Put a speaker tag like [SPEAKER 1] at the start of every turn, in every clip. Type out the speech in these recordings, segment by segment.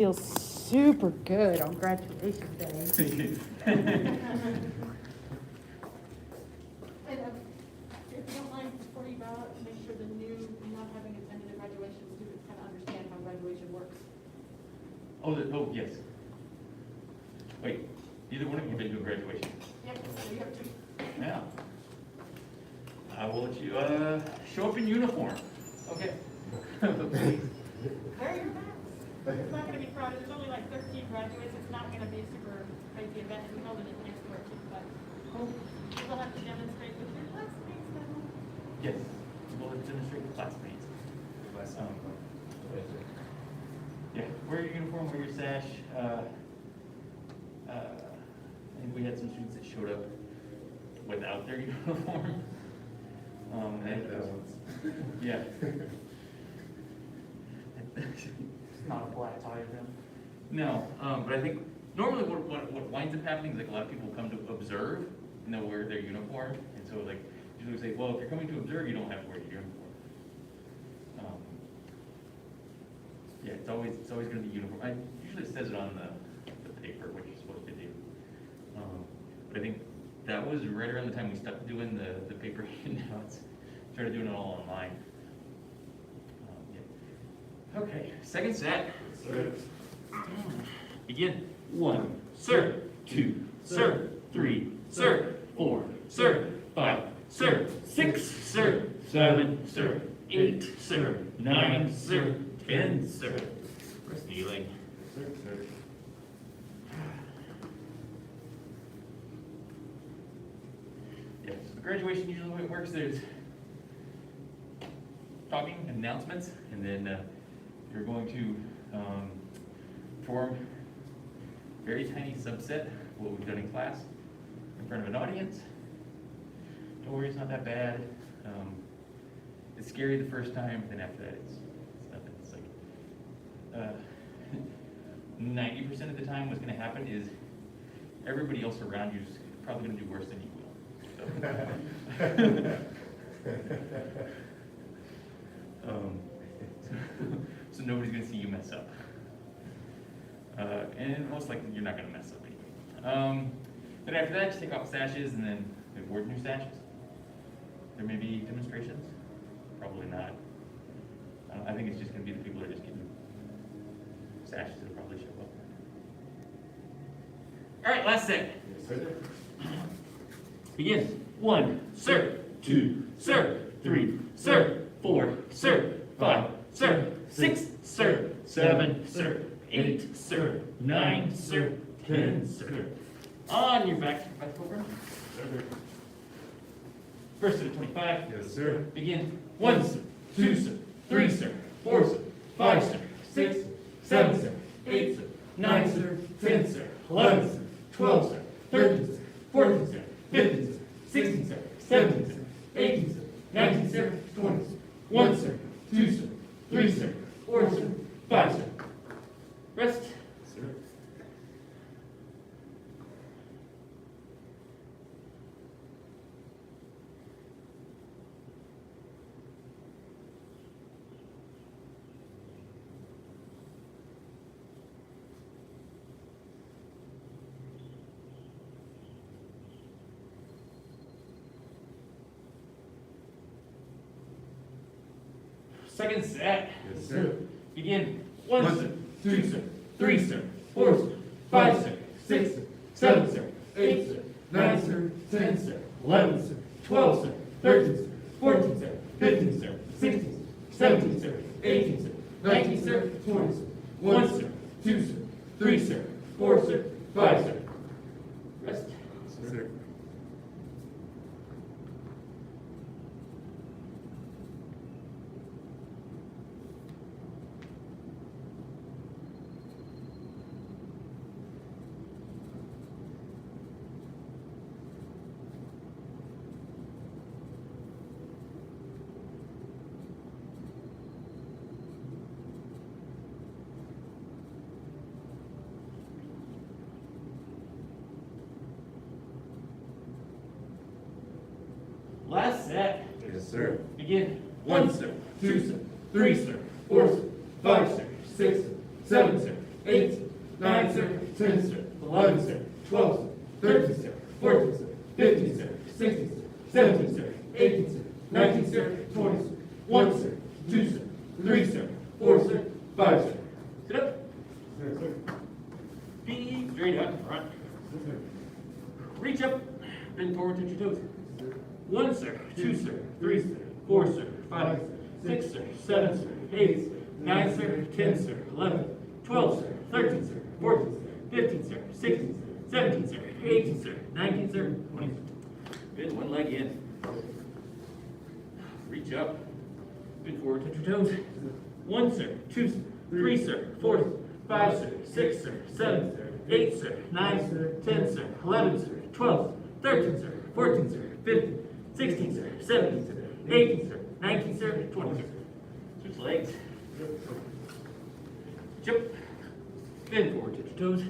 [SPEAKER 1] Feels super good on graduation day.
[SPEAKER 2] And if you don't mind, before you bow out, make sure the new, not having attended a graduation students kind of understand how graduation works.
[SPEAKER 3] Oh, yes. Wait, either one of you have been to a graduation?
[SPEAKER 2] Yep, so you have to.
[SPEAKER 3] Yeah. I will let you, show up in uniform. Okay.
[SPEAKER 2] Wear your mask. It's not gonna be crowded, there's only like 13 graduates, it's not gonna be a super crazy event, we held it in next door too, but you'll have to demonstrate with your classmates now.
[SPEAKER 3] Yes, we'll demonstrate with classmates. Yeah, wear your uniform, wear your sash. I think we had some students that showed up without their uniform. Yeah.
[SPEAKER 4] It's not a black tie event.
[SPEAKER 3] No, but I think normally what winds up happening is like a lot of people come to observe and they'll wear their uniform. And so like usually we say, well, if you're coming to observe, you don't have to wear your uniform. Yeah, it's always going to be uniform. I usually says it on the paper what you're supposed to do. But I think that was right around the time we stopped doing the paper handouts, started doing it all online. Yeah. Okay, second set.
[SPEAKER 5] Sir.
[SPEAKER 3] Begin. 1, sir. 2, sir. 3, sir. 4, sir. 5, sir. 6, sir. 7, sir. 8, sir. 9, sir. 10, sir. Rest kneeling.
[SPEAKER 5] Sir.
[SPEAKER 3] Yes, the graduation usually the way it works, there's talking, announcements, and then you're going to form a very tiny subset of what we've done in class in front of an audience. Don't worry, it's not that bad. It's scary the first time, then after that it's nothing. It's like 90% of the time what's going to happen is everybody else around you is probably going to do worse than you will. So nobody's going to see you mess up. And most likely you're not going to mess up anyway. But after that, just take off sashes and then award new sashes. There may be demonstrations. Probably not. I think it's just going to be the people that are just getting sashes that probably show up. All right, last set.
[SPEAKER 5] Yes, sir.
[SPEAKER 3] Begin. 1, sir. 2, sir. 3, sir. 4, sir. 5, sir. 6, sir. 7, sir. 8, sir. 9, sir. 10, sir. On your back over. First to the 25.
[SPEAKER 5] Yes, sir.
[SPEAKER 3] Begin. 1, sir. 2, sir. 3, sir. 4, sir. 5, sir. 6, 7, sir. 8, sir. 9, sir. 10, sir. 11, sir. 12, sir. 13, sir. 14, sir. 15, sir. 16, sir. 17, sir. 18, sir. 19, sir. 20, sir. 1, sir. 2, sir. 3, sir. 4, sir. 5, sir. Rest.
[SPEAKER 5] Sir.
[SPEAKER 3] Second set.
[SPEAKER 5] Yes, sir.
[SPEAKER 3] Begin. 1, sir. 2, sir. 3, sir. 4, sir. 5, sir. 6, sir. 7, sir. 8, sir. 9, sir. 10, sir. 11, sir. 12, sir. 13, sir. 14, sir. 15, sir. 16, sir. 17, sir. 18, sir. 19, sir. 20, sir. 1, sir. 2, sir. 3, sir. 4, sir. 5, sir. Rest.
[SPEAKER 5] Sir.
[SPEAKER 3] Last set.
[SPEAKER 5] Yes, sir.
[SPEAKER 3] Begin. 1, sir. 2, sir. 3, sir. 4, sir. 5, sir. 6, sir. 7, sir. 8, 8, sir, 9, sir, 10, sir, 11, sir, 12, sir, 13, sir, 14, sir, 15, sir, 16, sir, 17, sir, 18, sir, 19, sir, 20, sir, 1, sir, 2, sir, 3, sir, 4, sir, 5, sir. Sit up. Feet straight out in front. Reach up, bend forward, touch your toes. 1, sir, 2, sir, 3, sir, 4, sir, 5, sir, 6, sir, 7, sir, 8, sir, 9, sir, 10, sir, 11, 12, sir, 13, sir, 14, sir, 15, sir, 16, sir, 17, sir, 18, sir, 19, sir, 20, sir. Bend one leg in. Reach up, bend forward, touch your toes. 1, sir, 2, sir, 3, sir, 4, sir, 5, sir, 6, sir, 7, sir, 8, sir, 9, sir, 10, sir, 11, sir, 12, 13, sir, 14, sir, 15, 16, sir, 17, sir, 18, sir, 19, sir, 20, sir. Switch legs. Jump. Bend forward, touch your toes.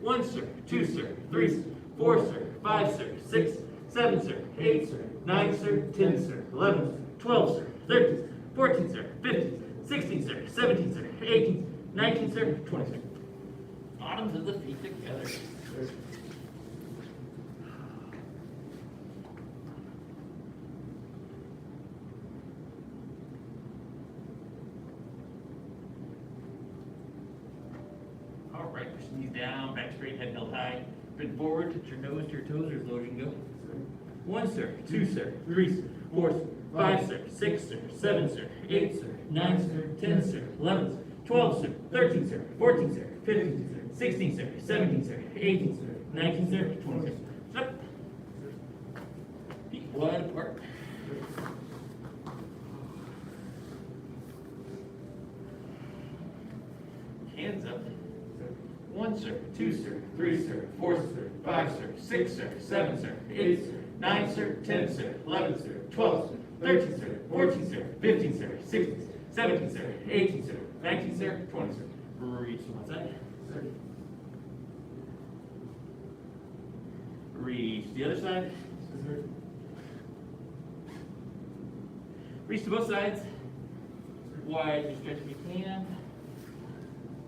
[SPEAKER 3] 1, sir, 2, sir, 3, sir, 4, sir, 5, sir, 6, 7, sir, 8, sir, 9, sir, 10, sir, 11, sir, 12, sir, 13, sir, 14, sir, 15, 16, sir, 17, sir, 18, 19, sir, 20, sir. Bottoms of the feet together. All right, push knees down, back straight, head held high. Bend forward, touch your nose to your toes, or as low as you can go. 1, sir, 2, sir, 3, sir, 4, sir, 5, sir, 6, sir, 7, sir, 8, sir, 9, sir, 10, sir, 11, sir, 12, sir, 13, sir, 14, sir, 15, sir, 16, sir, 17, sir, 18, sir, 19, sir, 20, sir. Up. Feet wide apart. Hands up. 1, sir, 2, sir, 3, sir, 4, sir, 5, sir, 6, sir, 7, sir, 8, sir, 9, sir, 10, sir, 11, sir, 12, sir, 13, sir, 14, sir, 15, sir, 16, sir, 17, sir, 18, sir, 19, sir, 20, sir. Reach to one side. Reach to the other side. Reach to both sides. Wide as you stretch if you can.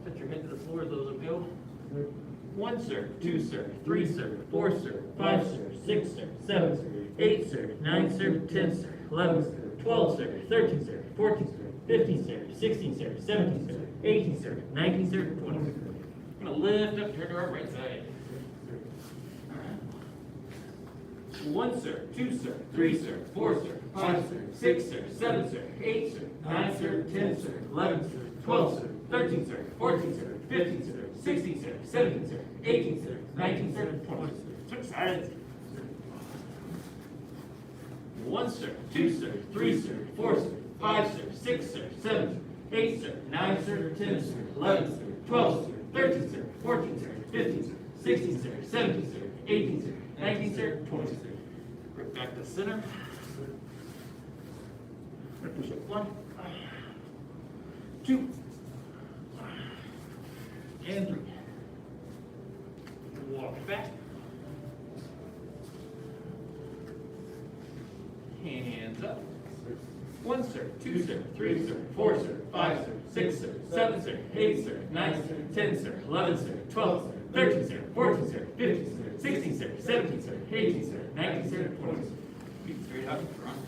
[SPEAKER 3] Touch your head to the floor as those will go. 1, sir, 2, sir, 3, sir, 4, sir, 5, sir, 6, sir, 7, sir, 8, sir, 9, sir, 10, sir, 11, sir, 12, sir, 13, sir, 14, sir, 15, sir, 16, sir, 17, sir, 18, sir, 19, sir, 20, sir. I'm going to lift up, turn to our right side. 1, sir, 2, sir, 3, sir, 4, sir, 5, sir, 6, sir, 7, sir, 8, sir, 9, sir, 10, sir, 11, sir, 12, sir, 13, sir, 14, sir, 15, sir, 16, sir, 17, sir, 18, sir, 19, sir, 20, sir. Switch sides. 1, sir, 2, sir, 3, sir, 4, sir, 5, sir, 6, sir, 7, sir, 8, sir, 9, sir, 10, sir, 11, sir, 12, sir, 13, sir, 14, sir, 15, sir, 16, sir, 17, sir, 18, sir, 19, sir, 20, sir. Right back to center. Push up 1, 2, and 3. Walk back. Hands up. 1, sir, 2, sir, 3, sir, 4, sir, 5, sir, 6, sir, 7, sir, 8, sir, 9, sir, 10, sir, 11, sir, 12, sir, 13, sir, 14, sir, 15, sir, 16, sir, 17, sir, 18, sir, 19, sir, 20, sir. Feet straight out in front.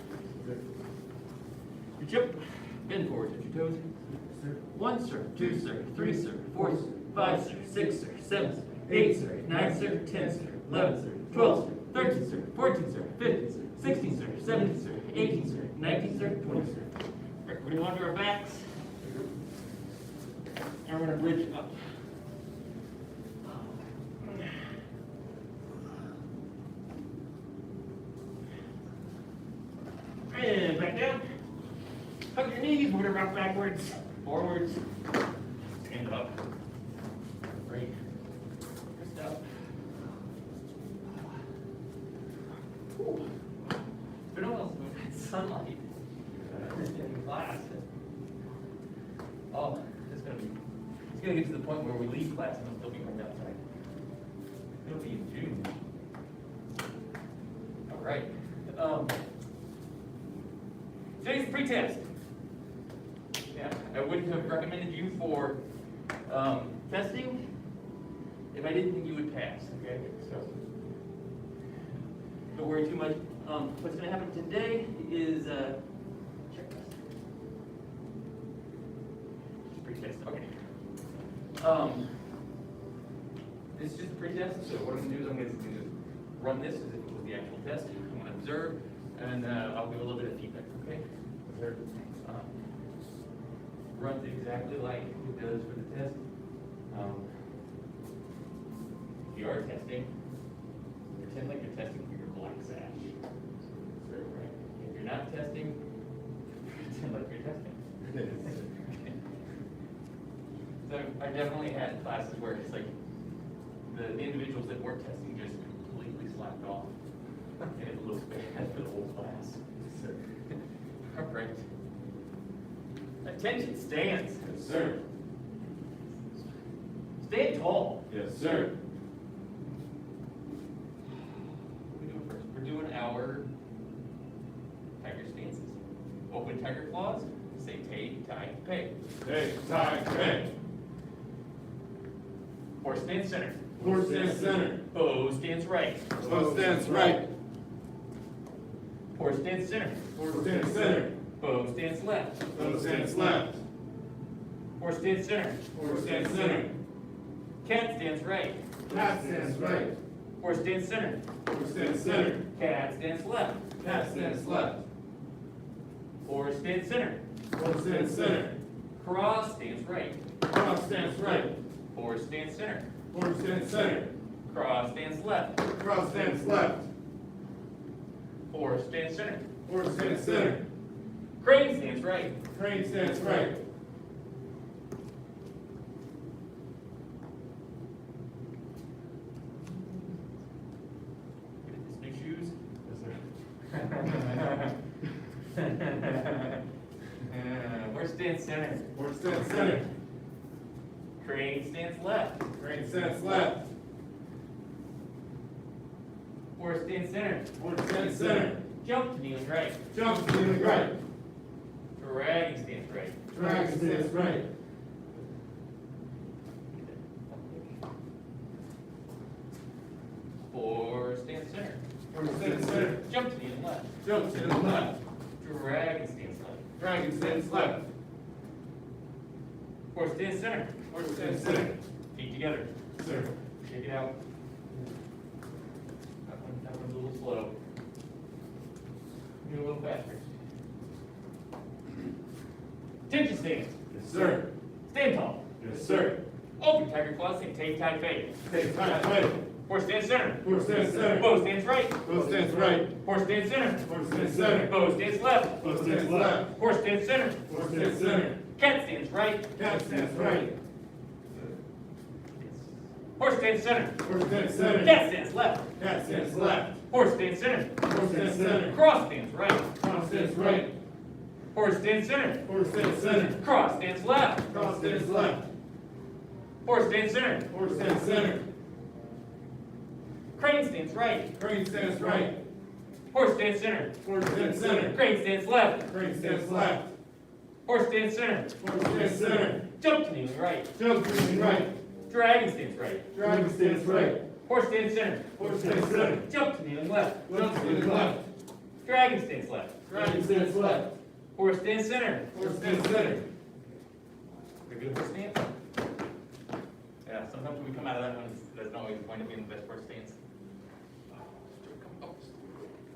[SPEAKER 3] Reach up, bend forward, touch your toes. 1, sir, 2, sir, 3, sir, 4, sir, 5, sir, 6, sir, 7, sir, 8, sir, 9, sir, 10, sir, 11, sir, 12, sir, 13, sir, 14, sir, 15, sir, 16, sir, 17, sir, 18, sir, 19, sir, 20, sir. We're going to onto our backs. And we're going to bridge up. And back down. Hug your knees, we're going to rock backwards, forwards, and up. Right. Wrist up. Whew. It's been a while since we've had sunlight. In class. Oh, it's gonna get to the point where we leave class and it'll still be right outside. It'll be in June. All right. Today's the pretest. Yeah, I wouldn't have recommended you for testing. If I didn't think you would pass, okay? So don't worry too much. What's going to happen today is checklist. Pretest. Okay. This is just a pretest. So what I'm going to do is I'm going to run this as if it was the actual test. I'm going to observe, and I'll give a little bit of feedback. Okay. Observe. Runs exactly like it does for the test. If you are testing, pretend like you're testing for your black sash. Right. If you're not testing, pretend like you're testing. So I definitely had classes where it's like the individuals that weren't testing just completely slacked off. And it looks bad for the whole class. All right. Attention stands.
[SPEAKER 5] Yes, sir.
[SPEAKER 3] Stand tall.
[SPEAKER 5] Yes, sir.
[SPEAKER 3] What are we doing first? We're doing our tiger stances. Open tiger claws. Say take, tie, pay.
[SPEAKER 5] Take, tie, pay.
[SPEAKER 3] Horse stands center.
[SPEAKER 5] Horse stands center.
[SPEAKER 3] Bow stands right.
[SPEAKER 5] Bow stands right.
[SPEAKER 3] Horse stands center.
[SPEAKER 5] Horse stands center.
[SPEAKER 3] Bow stands left.
[SPEAKER 5] Bow stands left.
[SPEAKER 3] Horse stands center.
[SPEAKER 5] Horse stands center.
[SPEAKER 3] Cat stands right.
[SPEAKER 5] Cat stands right.
[SPEAKER 3] Horse stands center.
[SPEAKER 5] Horse stands center.
[SPEAKER 3] Cat stands left.
[SPEAKER 5] Cat stands left.
[SPEAKER 3] Horse stands center.
[SPEAKER 5] Horse stands center.
[SPEAKER 3] Cross stands right.
[SPEAKER 5] Cross stands right.
[SPEAKER 3] Horse stands center.
[SPEAKER 5] Horse stands center.
[SPEAKER 3] Cross stands left.
[SPEAKER 5] Cross stands left.
[SPEAKER 3] Horse stands center.
[SPEAKER 5] Horse stands center.
[SPEAKER 3] Crane stands right.
[SPEAKER 5] Crane stands right.
[SPEAKER 3] Get his new shoes. Horse stands center.
[SPEAKER 5] Horse stands center.
[SPEAKER 3] Crane stands left.
[SPEAKER 5] Crane stands left.
[SPEAKER 3] Horse stands center.
[SPEAKER 5] Horse stands center.
[SPEAKER 3] Jump to kneeling right.
[SPEAKER 5] Jump to the right.
[SPEAKER 3] Dragon stands right.
[SPEAKER 5] Dragon stands right.
[SPEAKER 3] Horse stands center.
[SPEAKER 5] Horse stands center.
[SPEAKER 3] Jump to kneeling left.
[SPEAKER 5] Jump to the left.
[SPEAKER 3] Dragon stands left.
[SPEAKER 5] Dragon stands left.
[SPEAKER 3] Horse stands center.
[SPEAKER 5] Horse stands center.
[SPEAKER 3] Feet together.
[SPEAKER 5] Sir.
[SPEAKER 3] Shake it out. That one's a little slow. Do a little faster. Attention stands.
[SPEAKER 5] Yes, sir.
[SPEAKER 3] Stand tall.
[SPEAKER 5] Yes, sir.
[SPEAKER 3] Open tiger claws, say take, tie, fade.
[SPEAKER 5] Take time, fight.
[SPEAKER 3] Horse stands center.
[SPEAKER 5] Horse stands center.
[SPEAKER 3] Bow stands right.
[SPEAKER 5] Bow stands right.
[SPEAKER 3] Horse stands center.
[SPEAKER 5] Horse stands center.
[SPEAKER 3] Bow stands left.
[SPEAKER 5] Bow stands left.
[SPEAKER 3] Horse stands center.
[SPEAKER 5] Horse stands center.
[SPEAKER 3] Cat stands right.
[SPEAKER 5] Cat stands right.
[SPEAKER 3] Horse stands center.
[SPEAKER 5] Horse stands center.
[SPEAKER 3] Cat stands left.
[SPEAKER 5] Cat stands left.
[SPEAKER 3] Horse stands center.
[SPEAKER 5] Horse stands center.
[SPEAKER 3] Cross stands right.
[SPEAKER 5] Cross stands right.
[SPEAKER 3] Horse stands center.
[SPEAKER 5] Horse stands center.
[SPEAKER 3] Cross stands left.
[SPEAKER 5] Cross stands left.
[SPEAKER 3] Horse stands center.
[SPEAKER 5] Horse stands center.
[SPEAKER 3] Crane stands right.
[SPEAKER 5] Crane stands right.
[SPEAKER 3] Horse stands center.
[SPEAKER 5] Horse stands center.
[SPEAKER 3] Crane stands left.
[SPEAKER 5] Crane stands left.
[SPEAKER 3] Horse stands center.
[SPEAKER 5] Horse stands center.
[SPEAKER 3] Jump to kneeling right.
[SPEAKER 5] Jump to the right.
[SPEAKER 3] Dragon stands right.
[SPEAKER 5] Dragon stands right.
[SPEAKER 3] Horse stands center.
[SPEAKER 5] Horse stands center.
[SPEAKER 3] Jump to kneeling left.
[SPEAKER 5] Jump to the left.
[SPEAKER 3] Dragon stands left.
[SPEAKER 5] Dragon stands left.
[SPEAKER 3] Horse stands center.
[SPEAKER 5] Horse stands center.
[SPEAKER 3] We good horse stance? Yeah, sometimes when we come out of that one, that's not always going to be in the best horse stance.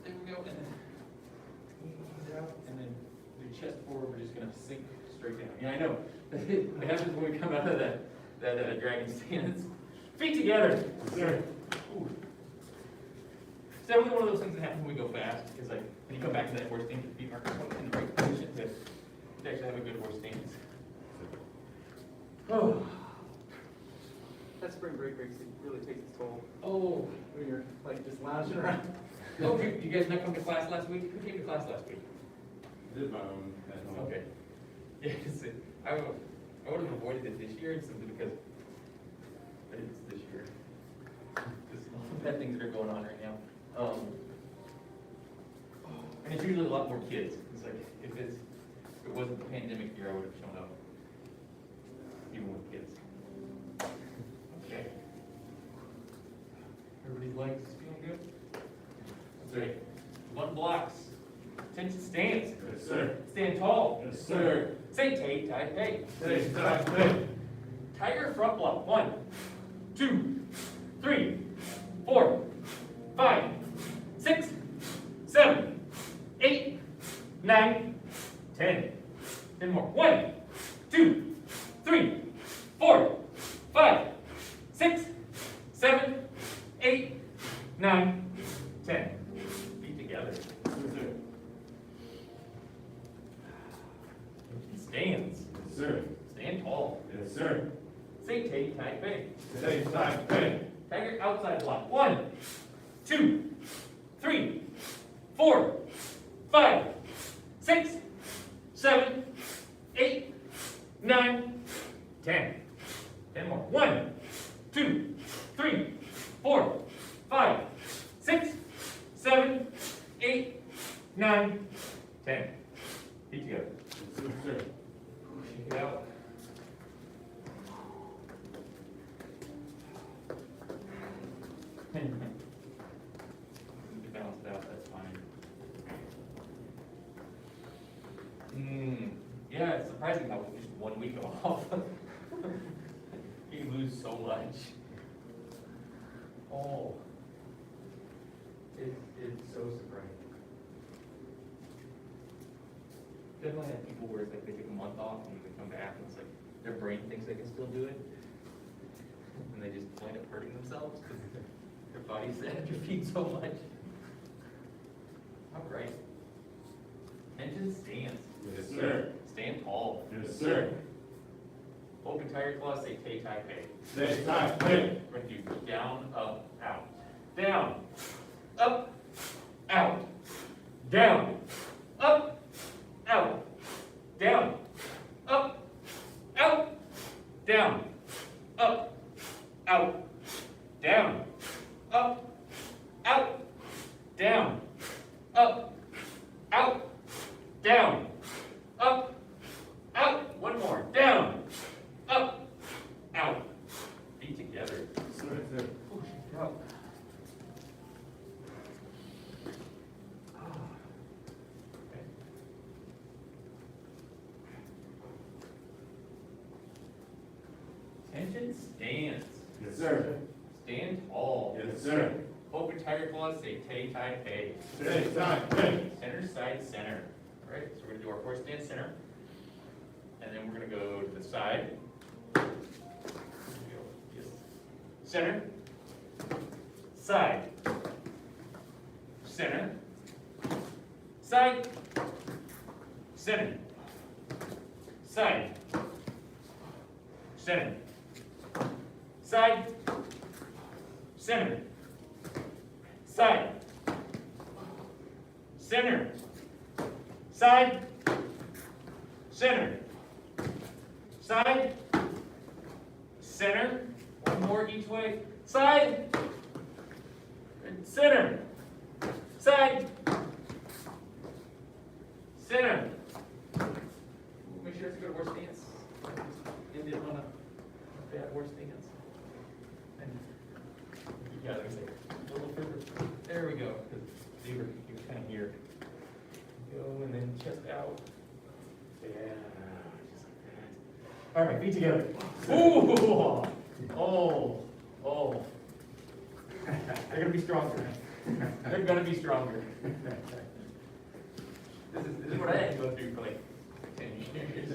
[SPEAKER 3] There we go, and then ease out, and then the chest forward, we're just gonna sink straight down. Yeah, I know. It happens when we come out of that dragon stance. Feet together.
[SPEAKER 5] Sir.
[SPEAKER 3] Ooh. It's definitely one of those things that happens when we go fast. It's like when you come back to that horse stance, your feet aren't in the right position to actually have a good horse stance. Oh.
[SPEAKER 4] That spring break really takes its toll
[SPEAKER 3] Oh.
[SPEAKER 4] when you're like just lounging around.
[SPEAKER 3] Oh, you guys not come to class last week? Who came to class last week?
[SPEAKER 5] Did my own at home.
[SPEAKER 3] Okay. Yes, I would have avoided it this year simply because it's this year. Just all the bad things that are going on right now. And it's usually a lot more kids. It's like if it wasn't the pandemic year, I would have shown up even with kids. legs feeling good? That's right. One blocks. Attention stance.
[SPEAKER 5] Yes, sir.
[SPEAKER 3] Stand tall.
[SPEAKER 5] Yes, sir.
[SPEAKER 3] Say tay, tie, pay.
[SPEAKER 5] Hey, time, hey.
[SPEAKER 3] Tiger front block. 1, 2, 3, 4, 5, 6, 7, 8, 9, 10. 10 more. 1, 2, 3, 4, 5, 6, 7, 8, 9, 10. Feet together.
[SPEAKER 5] Yes, sir.
[SPEAKER 3] Stands.
[SPEAKER 5] Yes, sir.
[SPEAKER 3] Stand tall.
[SPEAKER 5] Yes, sir.
[SPEAKER 3] Say tay, tie, pay.
[SPEAKER 5] Hey, time, hey.
[SPEAKER 3] Tiger outside block. 1, 2, 3, 4, 5, 6, 7, 8, 9, 10. 10 more. 1, 2, 3, 4, 5, 6, 7, 8, 9, 10. Feet together.
[SPEAKER 5] Yes, sir.
[SPEAKER 3] Shake it out. You balance it out, that's fine. Yeah, it's surprising how just 1 week off. You lose so much. Oh. It's so surprising. Definitely have people where it's like they take a month off and they come back and it's like their brain thinks they can still do it. And they just wind up hurting themselves because their body's atrophied so much. All right. Engine stance.
[SPEAKER 5] Yes, sir.
[SPEAKER 3] Stand tall.
[SPEAKER 5] Yes, sir.
[SPEAKER 3] Open tire claw, say tay, tie, pay.
[SPEAKER 5] Hey, time, hey.
[SPEAKER 3] We're gonna do down, up, out. Down, up, out. Down, up, out. Down, up, out. Down, up, out. Down, up, out. Down, up, out. Down, up, out. One more. Down, up, out. Feet together.
[SPEAKER 5] Yes, sir.
[SPEAKER 3] Oh, shake it out. Okay. Attention stance.
[SPEAKER 5] Yes, sir.
[SPEAKER 3] Stand tall.
[SPEAKER 5] Yes, sir.
[SPEAKER 3] Open tiger claws, say tay, tie, pay.
[SPEAKER 5] Hey, time, hey.
[SPEAKER 3] Center, side, center. All right, so we're gonna do our horse stance center. And then we're gonna go to the side. There we go. Yes. Center. Side. Center. Side. Center. Side. Center. Side. Center. Side. Center. Side. Center. Side. Center. One more each way. Side. Center. Side. Center. Make sure it's a good horse stance. Didn't want a bad horse stance. And you got it. A little further. There we go. Because you were kind of here. Go and then chest out. Yeah. Just like that. All right, feet together. Ooh. Oh. Oh. They're gonna be stronger. They're gonna be stronger. This is what I had to go through for like 10 years.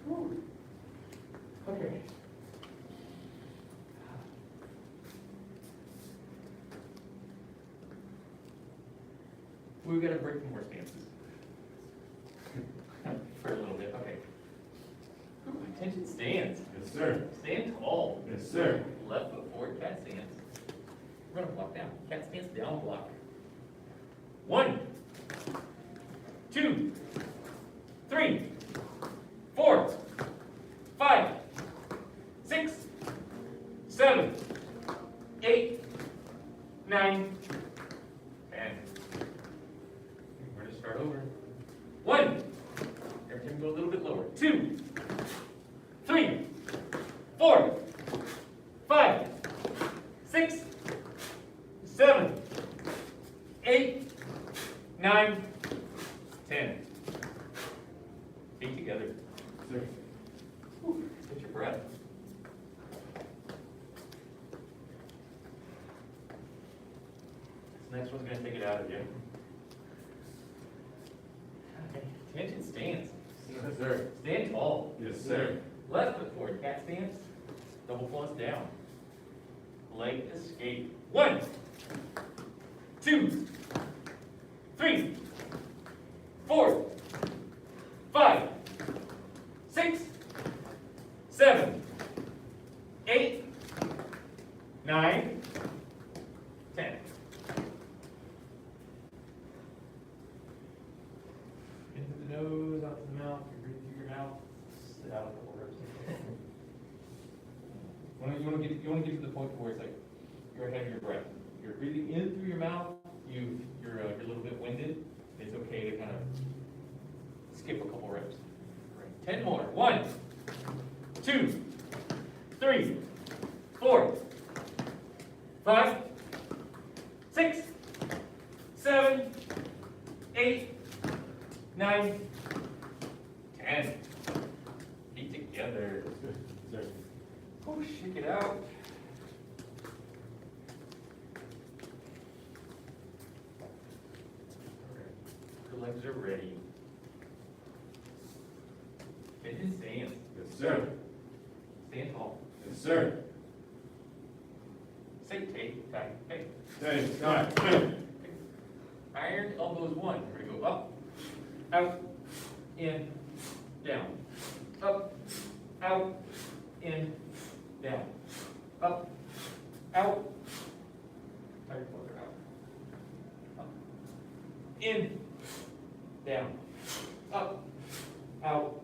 [SPEAKER 3] Whew. Okay. We're gonna break some more stances. For a little bit, okay. Ooh, attention stance.
[SPEAKER 5] Yes, sir.
[SPEAKER 3] Stand tall.
[SPEAKER 5] Yes, sir.
[SPEAKER 3] Left foot forward, cat stance. We're gonna block down. Cat stance, down block. 1, 2, 3, 4, 5, 6, 7, 8, 9, 10. We're gonna start over. 1. Every time go a little bit lower. 2, 3, 4,
[SPEAKER 5] sir.
[SPEAKER 3] Get your breath. This next one's gonna take it out of you. Okay, attention stance.
[SPEAKER 5] Yes, sir.
[SPEAKER 3] Stand tall.
[SPEAKER 5] Yes, sir.
[SPEAKER 3] Left foot forward, cat stance. Double plus down. Leg escape. 1, 2, 3, 4, 5, 6, 7, 8, 9, 10. Into the nose, out to the mouth, you breathe through your mouth, sit out a couple reps. You want to get to the point where it's like you're ahead of your breath. You're breathing in through your mouth, you're a little bit winded. It's okay to kind of skip a couple reps. Great. 10 more. 1, 2, 3, 4, 5, 6, 7, 8, 9, 10. Feet together.
[SPEAKER 5] Sir.
[SPEAKER 3] Oh, shake it out. Your legs are ready. Finish stance.
[SPEAKER 5] Yes, sir.
[SPEAKER 3] Stand tall.
[SPEAKER 5] Yes, sir.
[SPEAKER 3] Say take, tie, hey.
[SPEAKER 5] Take time. Hey.
[SPEAKER 3] Iron elbows 1. We're gonna go up, out, in, down. Up, out, in, down. Up, out. Tie your shoulder out. Up, in, down. Up, out,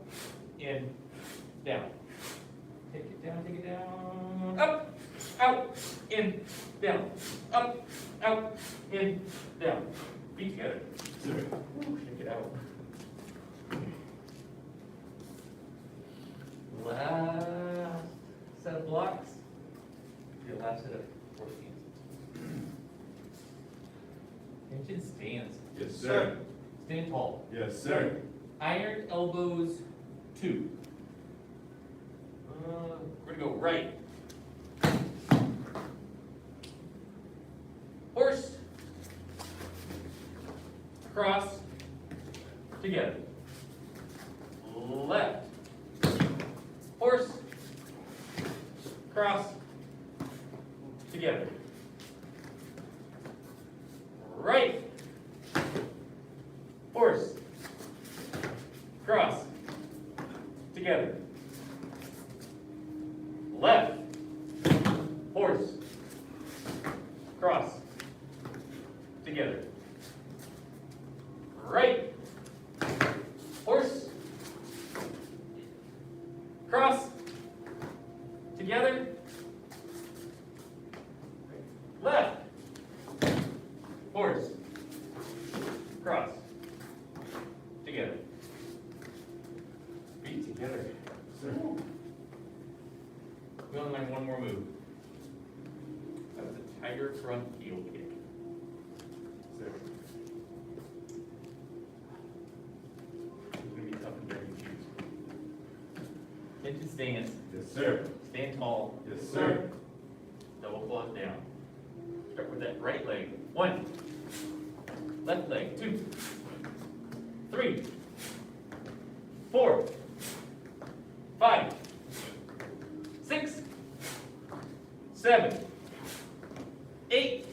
[SPEAKER 3] in, down. Take it down, take it down. Up, out, in, down. Up, out, in, down. Feet together.
[SPEAKER 5] Sir.
[SPEAKER 3] Ooh, shake it out. Last set of blocks. Your last set of 14. Tension stance.
[SPEAKER 5] Yes, sir.
[SPEAKER 3] Stand tall.
[SPEAKER 5] Yes, sir.
[SPEAKER 3] Iron elbows 2. We're gonna go right. Horse. Cross. Together. Left. Horse. Cross. Together. Right. Horse. Cross. Together. Left. Horse. Cross. Together. Right. Horse. Cross. Together. Left. Horse. Cross. Together. Feet together.
[SPEAKER 5] Sir.
[SPEAKER 3] We only have one more move. That was a tiger front heel kick.
[SPEAKER 5] Sir.
[SPEAKER 3] It's gonna be tough and very confused. Tension stance.
[SPEAKER 5] Yes, sir.
[SPEAKER 3] Stand tall.
[SPEAKER 5] Yes, sir.
[SPEAKER 3] Double claws down. Start with that right leg. 1. Left leg. 2. 3. 4. 5. 6. 7. 8.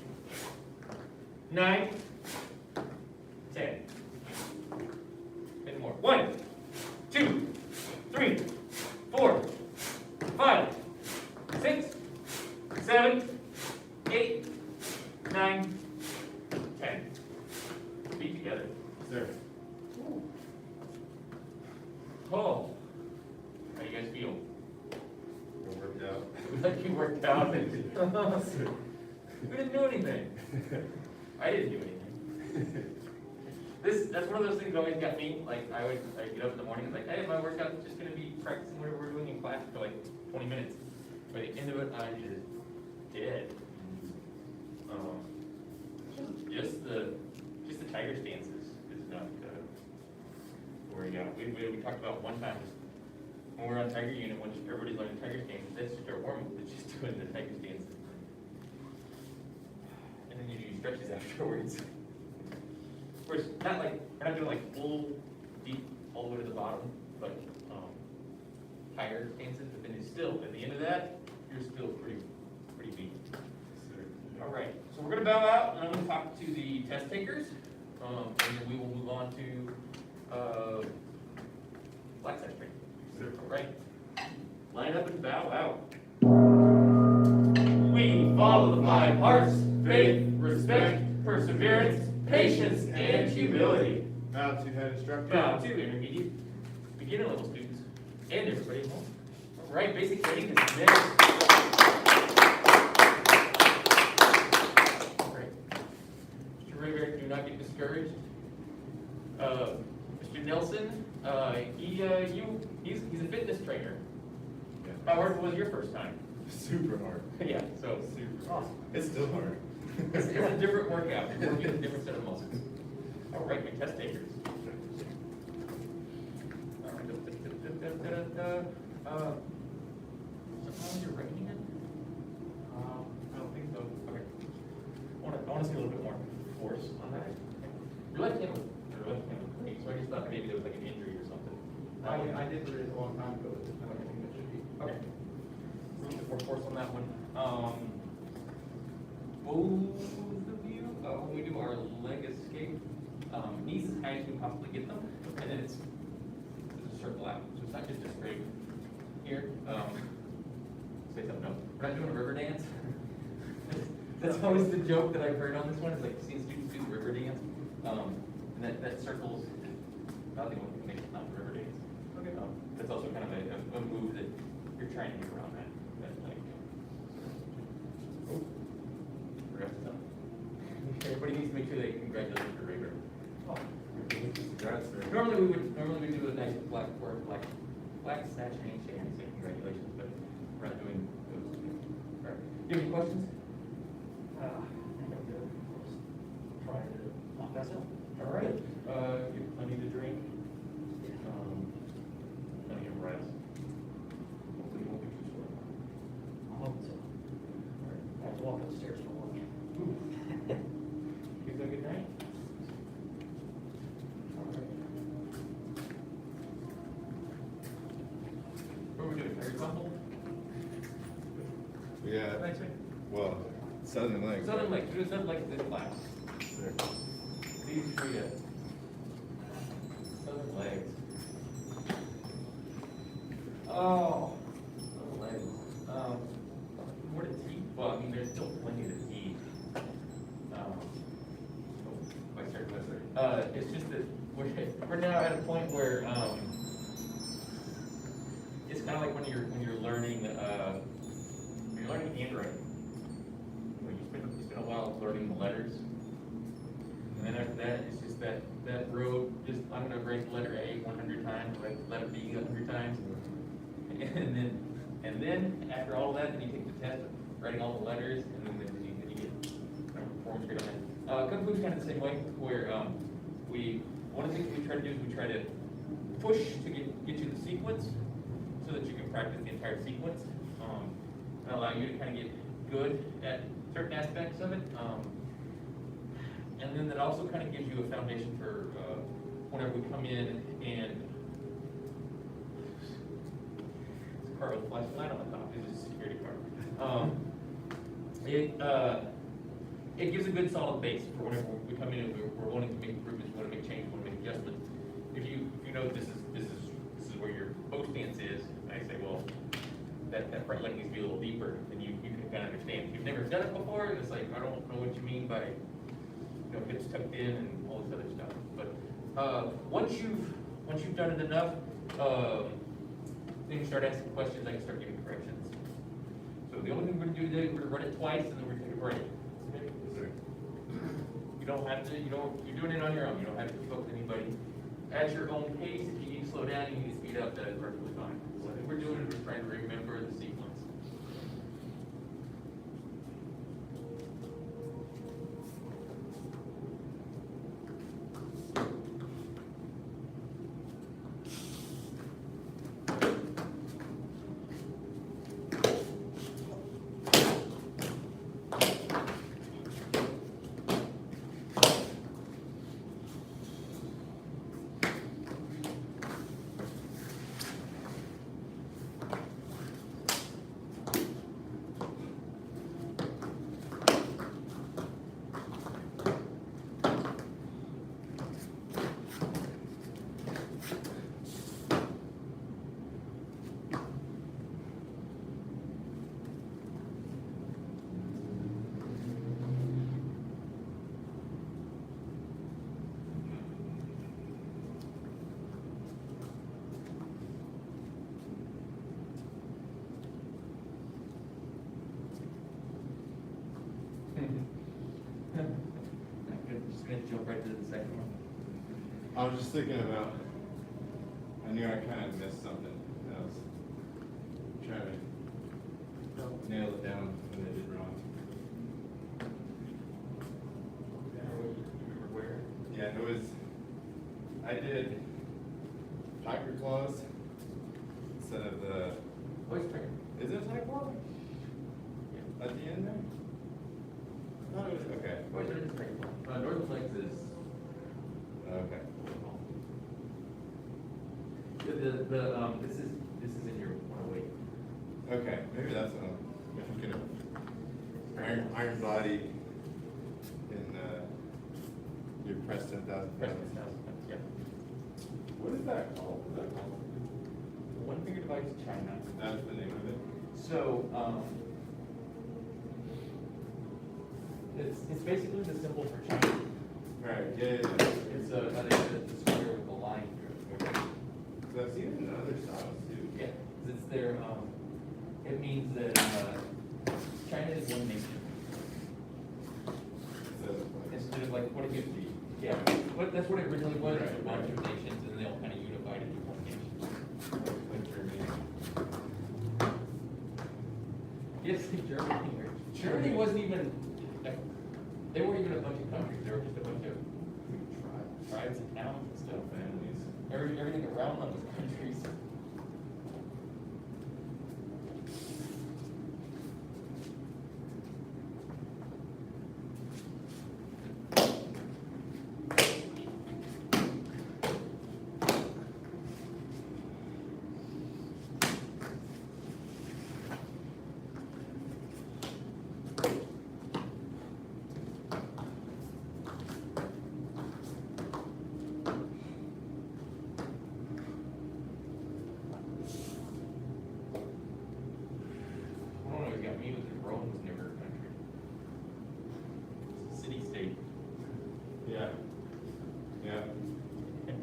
[SPEAKER 3] 9. 10. 10 more. 1, 2, 3, 4, 5, 6, 7, 8, 9, 10. Feet together.
[SPEAKER 5] Sir.
[SPEAKER 3] Oh. How you guys feel?
[SPEAKER 5] It worked out.
[SPEAKER 3] Like you worked out. We didn't do anything. I didn't do anything. That's one of those things that always got me. Like I'd get up in the morning and like, hey, my workout's just gonna be practicing whatever we're doing in class for like 20 minutes. By the end of it, I just dead. Just the tiger stances is not where you got. We talked about one time when we're on tiger unit, when everybody's learning tiger stance, that's just our warm-up, it's just doing the tiger stance. And then you do stretches afterwards. Of course, not like, we're not doing like full deep all the way to the bottom, but higher stances, but then it's still, at the end of that, you're still pretty beat. All right, so we're gonna bow out, and I'm gonna talk to the test takers, and then we will move on to, black side training. All right, line up and bow out. We follow the 5 hearts: faith, respect, perseverance, patience, and humility.
[SPEAKER 5] Now to head instructor.
[SPEAKER 3] Bow to intermediate, beginner level students, and everybody at home. All right, basic training is next. All right. Mr. Rayberg, do not get discouraged. Mr. Nelson, he's a fitness trainer. How hard was your first time?
[SPEAKER 5] Super hard.
[SPEAKER 3] Yeah, so
[SPEAKER 5] Super awesome. It's still hard.
[SPEAKER 3] it's a different workout. You're working a different set of muscles. All right, my test takers. All right, how is your right hand? I don't think so. Okay. I want to see a little bit more force on that. Your left hand was great, so I just thought maybe there was like an injury or something.
[SPEAKER 4] I did it a long time ago, I don't think it should be.
[SPEAKER 3] Okay. A little bit more force on that one. Both of you, when we do our leg escape, knees as high as you can possibly get them, and then it's a circle out. So it's not just a straight here. Say something else. We're not doing a river dance. That's always the joke that I've heard on this one. Is like seeing students do the river dance, and that circles. Not the one that makes it not the river dance. Okay. That's also kind of a move that you're trying to get around that leg. Oh, forgot something. Everybody needs to make sure they congratulate Mr. Rager. Oh,
[SPEAKER 5] Congrats, sir.
[SPEAKER 3] normally we do a nice black snatch handshake and say congratulations, but we're not doing those. All right. Do you have any questions?
[SPEAKER 6] I think I'm good. Just trying to not mess up.
[SPEAKER 3] All right. You have plenty to drink. Plenty of rest. Hopefully you won't be too sore.
[SPEAKER 6] I hope so. I have to walk upstairs for lunch.
[SPEAKER 3] You have a good night. All right. What are we doing? Tiger tumble?
[SPEAKER 5] Yeah.
[SPEAKER 3] Thanks, man.
[SPEAKER 5] Well, southern legs.
[SPEAKER 3] Southern legs. Do something like this class.
[SPEAKER 5] Sir.
[SPEAKER 3] These three southern legs. Oh, southern legs. More to teeth. Well, I mean, there's still plenty to teeth. Vice Chair, it's just that we're now at a point where it's kind of like when you're learning handwriting. You spend a while learning the letters. And then after that, it's just that road, just, I'm gonna write letter A 100 times, write letter B 100 times. And then after all of that, then you take the test of writing all the letters, and then you get performance grade on that. Kung Fu's kind of the same way, where one of the things we try to do is we try to push to get you the sequence, so that you can practice the entire sequence, and allow you to kind of get good at certain aspects of it. And then that also kind of gives you a foundation for whenever we come in and it's a car with a flashing light on the top. It's a security car. It gives a good solid base for whenever we come in and we're wanting to make improvements, we want to make change, we want to make adjustments. If you know this is where your post stance is, and I say, well, that front leg needs to be a little deeper, then you can kind of understand. If you've never done it before, it's like, I don't know what you mean by hips tucked in and all this other stuff. But once you've done it enough, then you start asking questions. I can start giving corrections. So the only thing we're going to do today, we're going to run it twice, and then we're going to take a break. Okay? You don't have to. You're doing it on your own. You don't have to keep up with anybody. At your own pace. If you need to slow down, you need to speed up. That is perfectly fine. So I think we're doing it. We're trying to remember the sequence.
[SPEAKER 5] I was just thinking about, I knew I kind of missed something. I was trying to nail it down when I did wrong.
[SPEAKER 3] Where?
[SPEAKER 5] Yeah, it was, I did tiger claws instead of the,
[SPEAKER 3] Voice trainer.
[SPEAKER 5] is it a tiger claw? At the end there? I thought it was, okay.
[SPEAKER 3] Voice trainer is pretty cool. Northern Flex is.
[SPEAKER 5] Okay.
[SPEAKER 3] This is in your 108.
[SPEAKER 5] Okay, maybe that's what I'm thinking of. Iron body in, your press 10,000 pounds.
[SPEAKER 3] Yeah.
[SPEAKER 5] What is that called? What is that called?
[SPEAKER 3] One finger device China.
[SPEAKER 5] That's the name of it?
[SPEAKER 3] So, it's basically the symbol for China.
[SPEAKER 5] Right, yeah.
[SPEAKER 3] It's I think the square with the line through it.
[SPEAKER 5] So I've seen it in other styles too.
[SPEAKER 3] Yeah, 'cause it's their, it means that, China is one nation.
[SPEAKER 5] So,
[SPEAKER 3] Instead of like, what it used to be. Yeah, but that's what it originally was,
[SPEAKER 5] Right,
[SPEAKER 3] a bunch
[SPEAKER 5] right.
[SPEAKER 3] of nations, and they all kind of unified into one nation.
[SPEAKER 5] like Germany.
[SPEAKER 3] Yes, Germany wasn't even, like, they weren't even a bunch of countries, they were just a bunch of tribes and towns and stuff.
[SPEAKER 5] Families.
[SPEAKER 3] Everything around them was countries. I don't know, it got me with the Rome was never a country. It's a city-state.
[SPEAKER 5] Yeah. Yeah.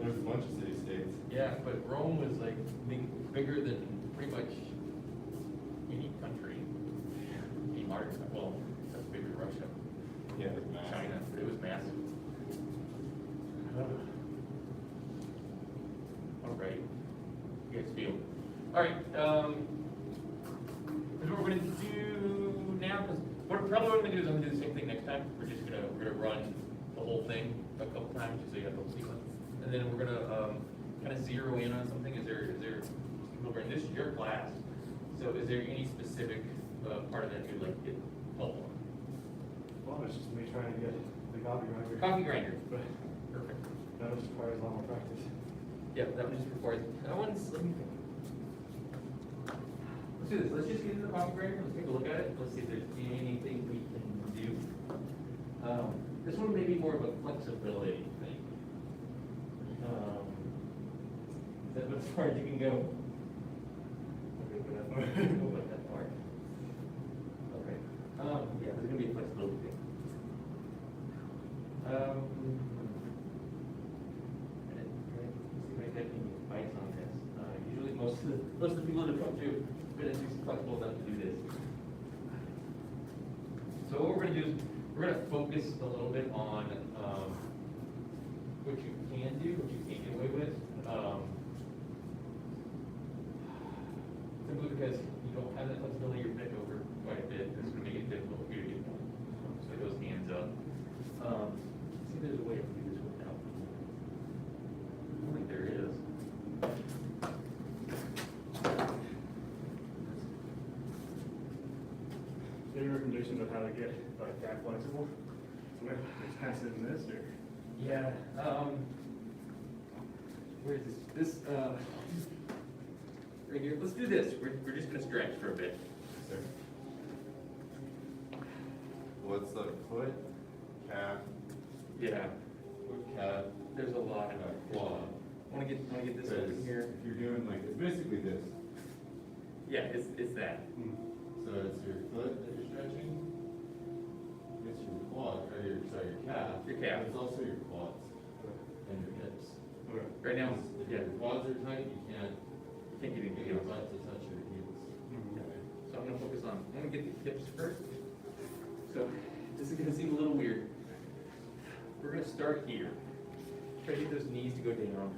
[SPEAKER 5] There's a bunch of city-states.
[SPEAKER 3] Yeah, but Rome was like bigger than pretty much any country. Any large, well, that's bigger than Russia,
[SPEAKER 5] Yeah, it's massive.
[SPEAKER 3] China, but it was massive. All right, you guys feel? All right, here's what we're gonna do now, because probably what I'm gonna do is I'm gonna do the same thing next time. We're gonna run the whole thing a couple times, just so you have the whole sequence. And then we're gonna, kind of zero in on something. Is there, Gohring, this is your class, so is there any specific, part of that you'd like to get help on?
[SPEAKER 6] Well, it's just me trying to get the coffee grinder.
[SPEAKER 3] Coffee grinder,
[SPEAKER 6] But
[SPEAKER 3] perfect.
[SPEAKER 6] that just requires a lot more practice.
[SPEAKER 3] Yeah, that one just requires, that one's, let me think. Let's do this, let's just get into the coffee grinder, let's take a look at it, let's see if there's anything we can do. This one may be more of a flexibility thing. Is that as far as you can go? Okay, go about that far. Okay, yeah, there's gonna be a flexibility thing. Let's see if I have any advice on this. Usually most of the people that have come through have been flexible enough to do this. So what we're gonna do is, we're gonna focus a little bit on, what you can do, what you can't get away with. Simply because you don't have that flexibility, you're bent over quite a bit, it's gonna make it difficult for you to get one. So those hands up. See if there's a way to do this without. I don't think there is.
[SPEAKER 6] Any recommendations on how to get like that flexible? So it's kind of in this or?
[SPEAKER 3] Yeah, where is this? Right here, let's do this. We're just gonna stretch for a bit.
[SPEAKER 5] Sir. What's the foot, calf,
[SPEAKER 3] Yeah,
[SPEAKER 5] calf,
[SPEAKER 3] there's a lot of
[SPEAKER 5] quad?
[SPEAKER 3] Wanna get this
[SPEAKER 5] Because
[SPEAKER 3] over here?
[SPEAKER 5] if you're doing like, it's basically this.
[SPEAKER 3] Yeah, it's that.
[SPEAKER 5] So it's your foot that you're stretching. It's your quad, or your calf.
[SPEAKER 3] Your calf.
[SPEAKER 5] It's also your quads and your hips.
[SPEAKER 6] Okay.
[SPEAKER 3] Right now,
[SPEAKER 5] If
[SPEAKER 3] yeah,
[SPEAKER 5] your quads are tight, you can't
[SPEAKER 3] can't get
[SPEAKER 5] get
[SPEAKER 3] it.
[SPEAKER 5] your butt to touch your heels.
[SPEAKER 3] So I'm gonna focus on, I'm gonna get the hips first. So this is gonna seem a little weird. We're gonna start here. Try to get those knees to go down.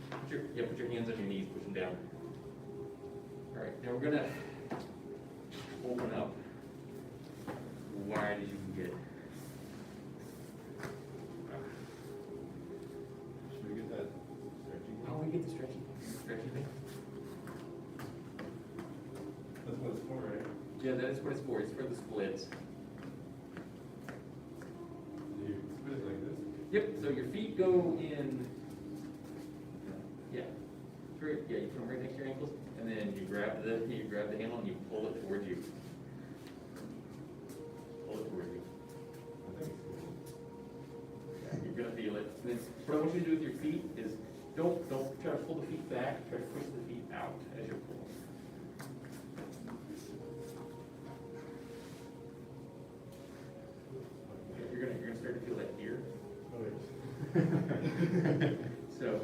[SPEAKER 3] Put your hands on your knees, push them down. All right, now we're gonna open up wide as you can get.
[SPEAKER 5] Should we get that stretching?
[SPEAKER 3] Oh, we get the stretchy thing.
[SPEAKER 5] That's what it's for, right?
[SPEAKER 3] Yeah, that is what it's for. It's for the splits.
[SPEAKER 5] You split it like this?
[SPEAKER 3] Yep. So your feet go in. Yeah. Yeah. You put them right next to your ankles, and then you grab the handle and you pull it towards you. Pull it towards you.
[SPEAKER 5] I think it's good.
[SPEAKER 3] Yeah, you're gonna feel it. And then what I want you to do with your feet is don't try to pull the feet back. Try to push the feet out as you're pulling. You're gonna start to feel that here.
[SPEAKER 5] Oh, yes.
[SPEAKER 3] So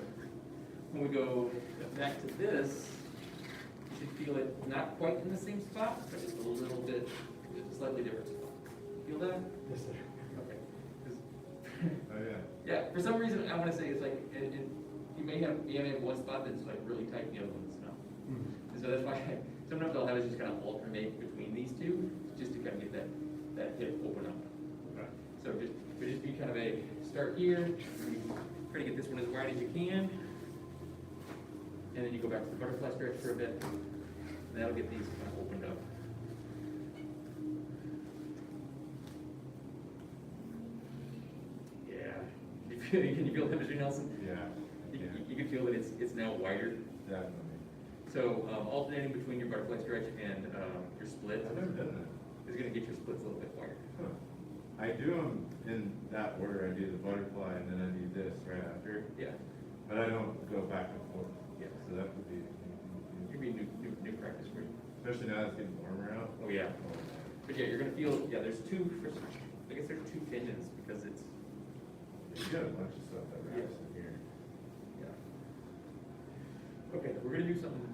[SPEAKER 3] when we go back to this, you should feel it not quite in the same spot, but just a little bit, just a slightly different spot. Feel that?
[SPEAKER 6] Yes, sir.
[SPEAKER 3] Okay. 'Cause
[SPEAKER 5] Oh, yeah.
[SPEAKER 3] yeah, for some reason I want to say it's like you may have one spot that's like really tight, and the other one's not. And so that's why sometimes I'll have it just kind of alternate between these two, just to kind of get that hip open up.
[SPEAKER 6] Okay.
[SPEAKER 3] So just be kind of a start here, try to get this one as wide as you can, and then you go back to the butterfly stretch for a bit, and that'll get these kind of opened up. Yeah. Can you feel that, Mr. Nelson?
[SPEAKER 5] Yeah.
[SPEAKER 3] You can feel that it's now wider.
[SPEAKER 5] Definitely.
[SPEAKER 3] So alternating between your butterfly stretch and your splits
[SPEAKER 5] I've never done that.
[SPEAKER 3] is going to get your splits a little bit wider.
[SPEAKER 5] Huh. I do them in that order. I do the butterfly and then I do this right after.
[SPEAKER 3] Yeah.
[SPEAKER 5] But I don't go back and forth.
[SPEAKER 3] Yeah.
[SPEAKER 5] So that would be,
[SPEAKER 3] It'd be new practice for you.
[SPEAKER 5] especially now it's getting warmer out.
[SPEAKER 3] Oh, yeah.
[SPEAKER 5] Oh,
[SPEAKER 3] But yeah, you're gonna feel, yeah, there's two, I guess there's two tendons because it's,
[SPEAKER 5] you got a bunch of stuff that wraps in here.
[SPEAKER 3] yeah. Okay, we're gonna do something,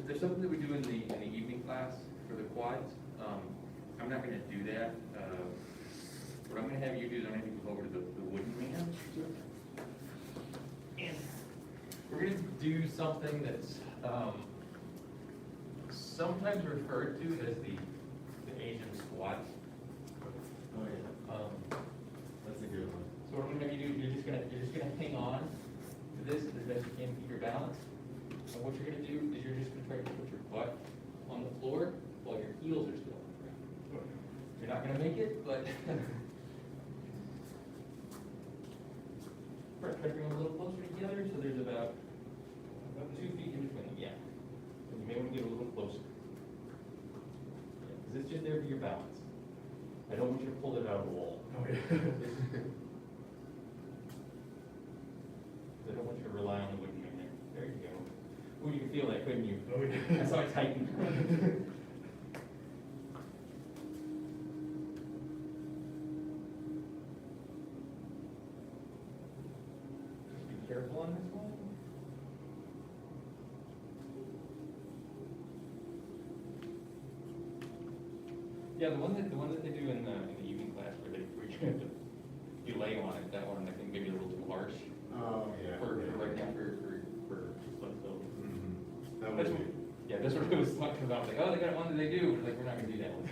[SPEAKER 3] there's something that we do in the evening class for the quads. I'm not gonna do that. What I'm gonna have you do is I'm gonna have you go over to the wooden man. And we're gonna do something that's, sometimes referred to as the Asian squat.
[SPEAKER 5] Oh, yeah. That's a good one.
[SPEAKER 3] So what I'm gonna have you do, you're just gonna hang on to this as best you can to keep your balance. And what you're gonna do is you're just gonna try to put your butt on the floor while your heels are still on the ground. You're not gonna make it, but try to bring them a little closer together so there's about 2 feet in between them. Yeah. So you may want to get a little closer. Yeah, because it's just there for your balance. I don't want you to pull it out of the wall.
[SPEAKER 6] Oh, yeah.
[SPEAKER 3] I don't want you to rely on the wooden man there. There you go. Oh, you can feel that, couldn't you?
[SPEAKER 6] Oh, yeah.
[SPEAKER 3] That's how I tightened. Just be careful on this one. Yeah, the one that they do in the evening class where you have to you lay on it, that one I think maybe a little too harsh.
[SPEAKER 5] Oh, yeah.
[SPEAKER 3] For right now for flexibility.
[SPEAKER 5] Mhm. That
[SPEAKER 3] That's
[SPEAKER 5] would
[SPEAKER 3] what,
[SPEAKER 5] be.
[SPEAKER 3] yeah, that's what I was talking about, like, oh, they got one that they do, like, we're not gonna do that one.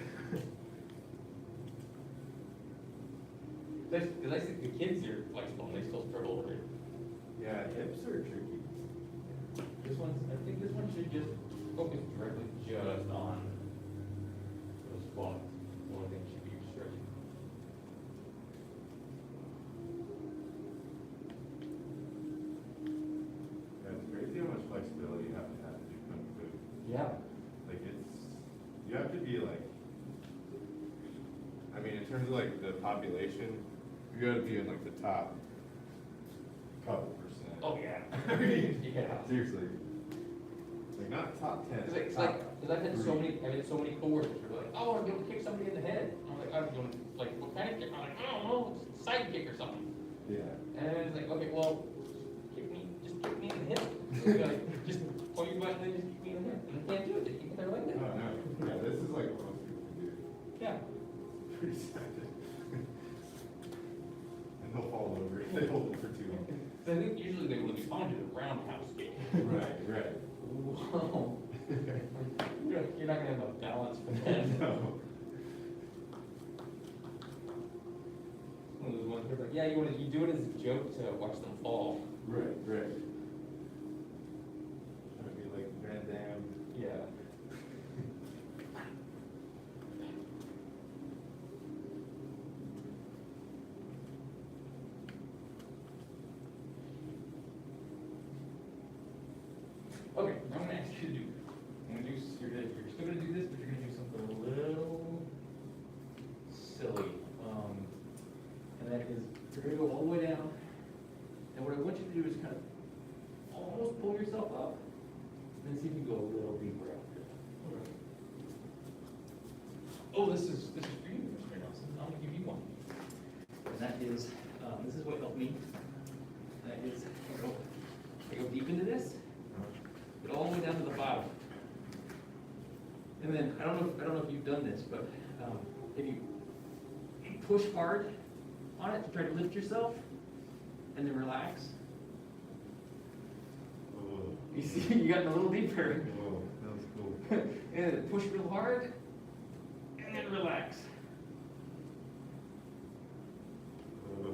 [SPEAKER 3] Because I think the kids are flexible and they still struggle with it.
[SPEAKER 5] Yeah, hips are tricky.
[SPEAKER 3] This one's, I think this one should just focus directly just on those quads. The only thing should be stretching.
[SPEAKER 5] Yeah, it's crazy how much flexibility you have to do kung fu.
[SPEAKER 3] Yeah.
[SPEAKER 5] Like you have to be like, I mean, in terms of like the population, you gotta be in like the top couple percent.
[SPEAKER 3] Oh, yeah.
[SPEAKER 5] I mean,
[SPEAKER 3] Yeah.
[SPEAKER 5] seriously. Like not top 10.
[SPEAKER 3] It's like, because I've had so many coworkers who are like, oh, I'm gonna kick somebody in the head. I'm like, I'm going, like, what kind of kick? I'm like, I don't know, it's a side kick or something.
[SPEAKER 5] Yeah.
[SPEAKER 3] And it's like, okay, well, just kick me in the hip. You're like, just pull your butt and then just kick me in the hip. And they can't do it, they keep their leg
[SPEAKER 5] Oh,
[SPEAKER 3] down.
[SPEAKER 5] no. Yeah, this is like what most people can do.
[SPEAKER 3] Yeah.
[SPEAKER 5] Pretty sad.
[SPEAKER 3] to the roundhouse game.
[SPEAKER 5] Right, right.
[SPEAKER 3] Whoa. You're not gonna have enough balance for that.
[SPEAKER 5] No.
[SPEAKER 3] One of those ones where like, yeah, you do it as a joke to watch them fall.
[SPEAKER 5] Right, right. Trying to be like Van Damme.
[SPEAKER 3] Yeah. Okay, now I'm gonna ask you to do, you're still gonna do this, but you're gonna do something a little silly. And that is, you're gonna go all the way down, and what I want you to do is kind of almost pull yourself up, and then see if you can go a little deeper after. Oh, this is for you, Mr. Nelson, I'm gonna give you one. And that is, this is what helped me. That is, I go deep into this, get all the way down to the bottom. And then, I don't know if you've done this, but if you push hard on it to try to lift yourself, and then relax.
[SPEAKER 5] Whoa.
[SPEAKER 3] You see, you got a little deeper.
[SPEAKER 5] Whoa, that was cool.
[SPEAKER 3] And then push real hard, and then relax.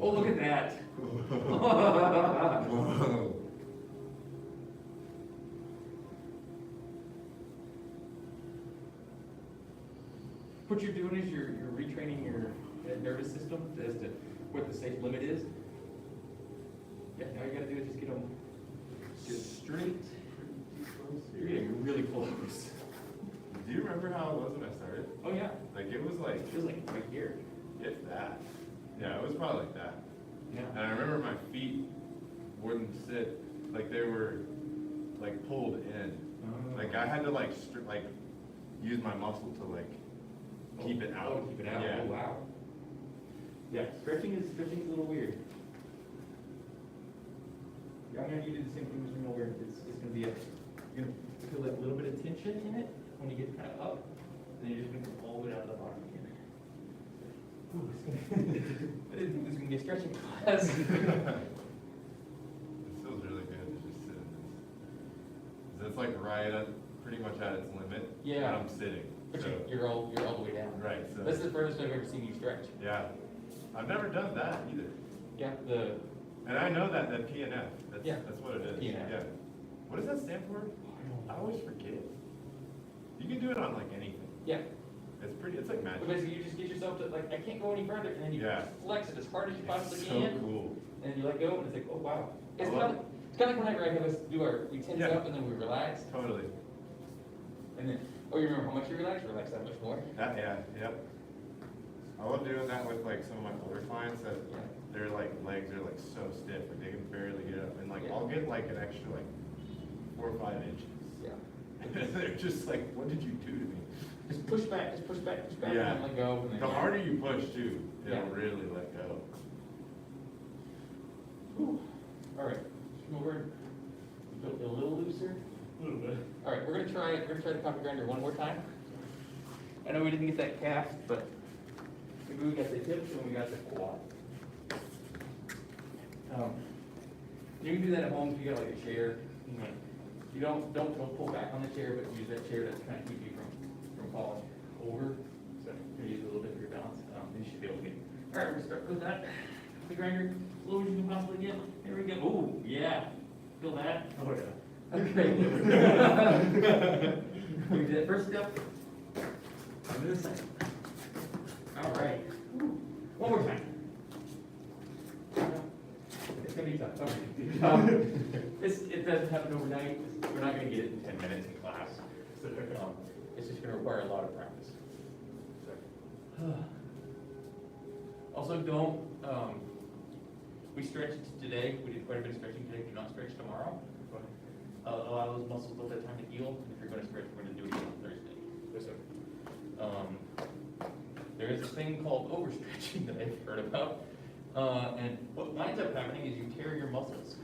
[SPEAKER 3] Oh, look at that.
[SPEAKER 5] Whoa.
[SPEAKER 3] What you're doing is you're retraining your nervous system as to what the safe limit is. Yeah, all you gotta do is just get them straight. You're getting really close.
[SPEAKER 5] Do you remember how it was when I started?
[SPEAKER 3] Oh yeah,
[SPEAKER 5] Like, it was like,
[SPEAKER 3] it feels like right here.
[SPEAKER 5] if that. Yeah, it was probably like that.
[SPEAKER 3] Yeah.
[SPEAKER 5] And I remember my feet wouldn't sit, like they were like pulled in. Like I had to like, use my muscle to like keep it out.
[SPEAKER 3] Oh, keep it out.
[SPEAKER 5] Yeah.
[SPEAKER 3] Oh wow. Yeah, stretching is a little weird. Yeah, I'm gonna do the same thing as you know where it's gonna be you're gonna feel that little bit of tension in it when you get kind of up, and then you're just gonna come all the way down to the bottom again. Ooh, I didn't think this was gonna be a stretching class.
[SPEAKER 5] It feels really good to just sit in this. 'Cause it's like right at, pretty much at its limit.
[SPEAKER 3] Yeah.
[SPEAKER 5] And I'm sitting.
[SPEAKER 3] But
[SPEAKER 5] So,
[SPEAKER 3] you're all the way down.
[SPEAKER 5] right, so.
[SPEAKER 3] This is the furthest I've ever seen you stretch.
[SPEAKER 5] Yeah. I've never done that either.
[SPEAKER 3] Yeah,
[SPEAKER 5] And I know that PNF,
[SPEAKER 3] Yeah.
[SPEAKER 5] that's what it is.
[SPEAKER 3] PNF.
[SPEAKER 5] Yeah. What does that stand for? I always forget. You can do it on like anything.
[SPEAKER 3] yeah.
[SPEAKER 5] It's like magic.
[SPEAKER 3] But basically, you just get yourself to like, I can't go any further, and then you
[SPEAKER 5] Yeah.
[SPEAKER 3] flex it as hard as you possibly
[SPEAKER 5] It's
[SPEAKER 3] can.
[SPEAKER 5] so cool.
[SPEAKER 3] And you let go, and it's like, oh wow. It's
[SPEAKER 5] I
[SPEAKER 3] kind
[SPEAKER 5] love
[SPEAKER 3] of, it's kind of like whenever I have us do we tense
[SPEAKER 5] Yeah.
[SPEAKER 3] up and then we relax,
[SPEAKER 5] Totally.
[SPEAKER 3] and then, oh, you remember how much you relax? Relax that much more.
[SPEAKER 5] Yeah, yep. I love doing that with like some of my older clients that
[SPEAKER 3] Yeah.
[SPEAKER 5] their like legs are like so stiff, like they can barely get up. And like
[SPEAKER 3] Yeah.
[SPEAKER 5] I'll get like an extra like 4 or 5 inches.
[SPEAKER 3] Yeah.
[SPEAKER 5] And they're just like, what did you do to me?
[SPEAKER 3] Just push back, and
[SPEAKER 5] Yeah.
[SPEAKER 3] then let go, and then.
[SPEAKER 5] The harder you push too, it'll
[SPEAKER 3] Yeah.
[SPEAKER 5] really let go.
[SPEAKER 3] Whew. All right, come over, a little looser.
[SPEAKER 6] A little bit.
[SPEAKER 3] All right, we're gonna try the pocket grinder one more time. I know we didn't get that calf, but maybe we got the hips and we got the quad. You can do that at home if you got like a chair. You don't pull back on the chair, but use that chair to kind of keep you from falling over. So you use a little bit for your balance. You should be able to get. All right, we're gonna start with that. The grinder, as low as you can possibly get. Here we go. Ooh, yeah. Feel that?
[SPEAKER 6] Oh, yeah.
[SPEAKER 3] Okay. We did first step. And then the second. All right. One more time. It's gonna be tough. Okay. It doesn't happen overnight. We're not gonna get it in 10 minutes in class. So, it's just gonna require a lot of practice. Also, don't, we stretched today. We did quite a bit of stretching today. Do not stretch tomorrow. A lot of those muscles don't have time to heal. And if you're going to stretch, we're going to do it again on Thursday.
[SPEAKER 6] Yes, sir.
[SPEAKER 3] There is a thing called overstretching that I've heard about. And what winds up happening is you tear your muscles.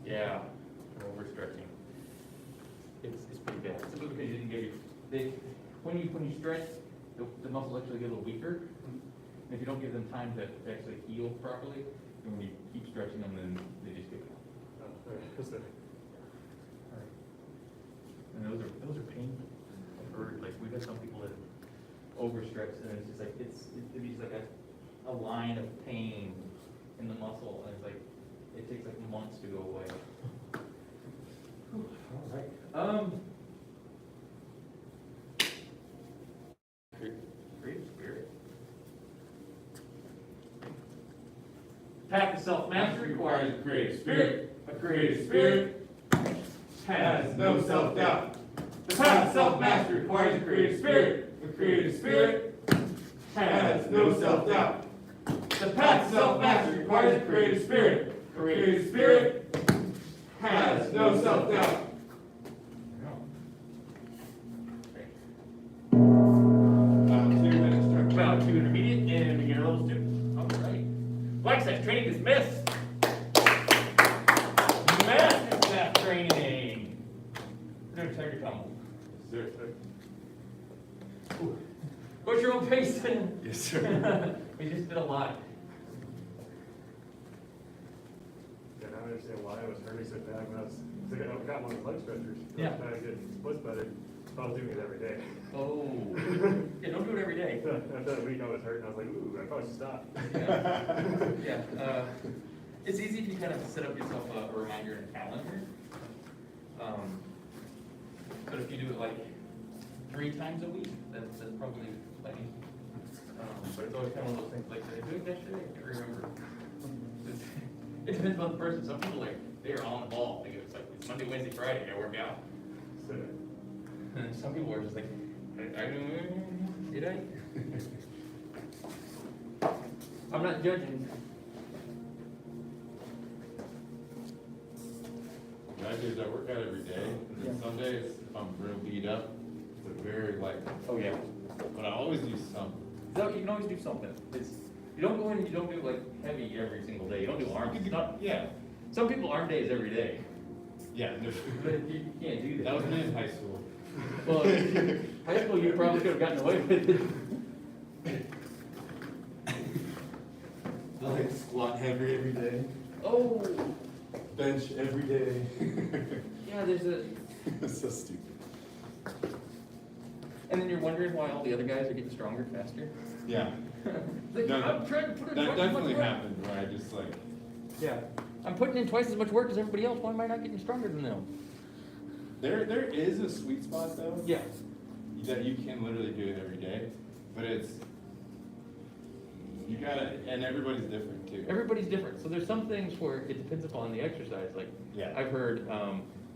[SPEAKER 3] Yeah, overstretching. It's pretty bad. Simply because you didn't get when you stretch, the muscles actually get a little weaker. And if you don't give them time to actually heal properly, and when you keep stretching them, then they just get
[SPEAKER 6] Just a,
[SPEAKER 3] And those are painful. I've heard, like, we've had some people that overstretch, and it's just like, it'd be just like a line of pain in the muscle, and it's like, it takes like months to go away. Whew, all right. Creative spirit. Path to self-mastery requires a creative spirit. A creative spirit has no self-doubt. The path to self-mastery requires a creative spirit. A creative spirit has no self-doubt. The path to self-mastery requires a creative spirit. A creative spirit has no self-doubt. About 2 intermediate and beginner level students. All right. Black sex training dismissed. Master staff training. We're gonna turn your tongue.
[SPEAKER 5] Sir.
[SPEAKER 3] What's your own pace?
[SPEAKER 5] Yes, sir.
[SPEAKER 3] We just did a lot.
[SPEAKER 6] yeah, now I understand why I was hurting so bad when I was, because I got one of the leg stretchers.
[SPEAKER 3] Yeah.
[SPEAKER 6] I was trying to get split better, so I was doing it every day.
[SPEAKER 3] Oh. Yeah, don't do it every day.
[SPEAKER 6] After a week I was hurting, I was like, ooh, I probably should stop.
[SPEAKER 3] Yeah. It's easy if you kind of set up yourself a reminder in a calendar. But if you do it like 3 times a week, that's probably plenty. But it's always kind of one of those things like, did I do it yesterday? I can't remember. It depends on the person. Some people they are on the ball. It's like, it's Monday, Wednesday, Friday, I work out.
[SPEAKER 6] So,
[SPEAKER 3] And some people are just like, did I? I'm not judging.
[SPEAKER 5] The idea is I work out every day, and then some days, if I'm real beat up, it's a very light.
[SPEAKER 3] Oh, yeah.
[SPEAKER 5] But I always do something.
[SPEAKER 3] So you can always do something. You don't go in and you don't do like heavy every single day. You don't do arms. It's not,
[SPEAKER 5] Yeah.
[SPEAKER 3] some people arm days every day.
[SPEAKER 5] Yeah.
[SPEAKER 3] But you can't do that.
[SPEAKER 5] That was me in high school.
[SPEAKER 3] Well, high school, you probably could have gotten away with it.
[SPEAKER 5] Like squat heavy every day,
[SPEAKER 3] Oh,
[SPEAKER 5] bench every day.
[SPEAKER 3] yeah, there's a,
[SPEAKER 5] It's so stupid.
[SPEAKER 3] and then you're wondering why all the other guys are getting stronger faster.
[SPEAKER 5] Yeah.
[SPEAKER 3] Like,
[SPEAKER 5] No,
[SPEAKER 3] I'm trying to put in
[SPEAKER 5] That
[SPEAKER 3] twice as much
[SPEAKER 5] definitely
[SPEAKER 3] work.
[SPEAKER 5] happened where I just like,
[SPEAKER 3] Yeah. I'm putting in twice as much work as everybody else. Why am I not getting stronger than them?
[SPEAKER 5] there is a sweet spot though.
[SPEAKER 3] Yeah.
[SPEAKER 5] That you can literally do it every day, but you gotta, and everybody's different too.
[SPEAKER 3] Everybody's different. So there's some things where it depends upon the exercise. Like,
[SPEAKER 5] Yeah.
[SPEAKER 3] I've heard,